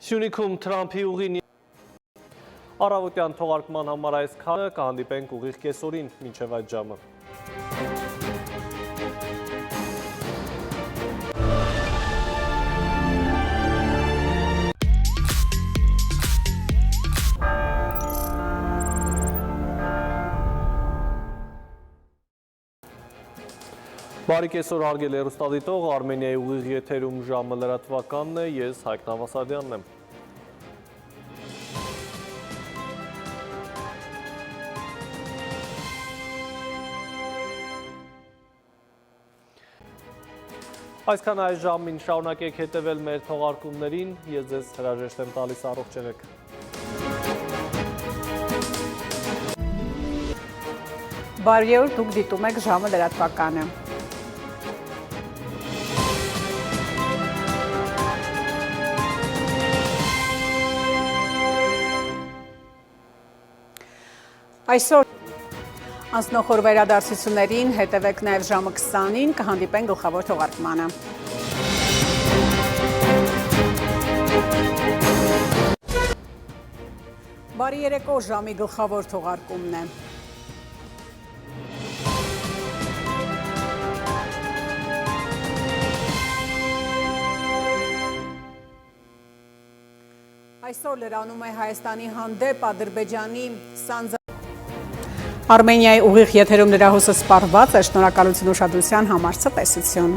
Սյունիքում Թրամփի ուղին առավոտյան թողարկման համար այս քանը կհանդիպենք ուղիղ կեսօրին մինչև այդ ժամը։ Բարի կեսօր հարգելի հեռուստադիտող, Արմենիայի ուղիղ եթերում ժամը լրատվականն է, ես Հայկ Նավասարդյանն եմ։ Այսքան այս ժամին շարունակեք հետևել մեր թողարկումներին, ես ձեզ հրաժեշտ եմ տալիս, առողջ եղեք։ Բարի օր, դուք դիտում եք ժամը լրատվականը։ Այսօր անցնող օրվա իրադարձություններին հետևեք նաև ժամը 20-ին, կհանդիպեն գլխավոր թողարկմանը։ Բարի երեկո, ժամի գլխավոր թողարկումն է։ Այսօր լրանում է Հայաստանի հանդեպ Ադրբեջանի Արմենիայի ուղիղ եթերում լրահոսը սպառված է, շնորհակալություն ուշադրության համար, ցտեսություն։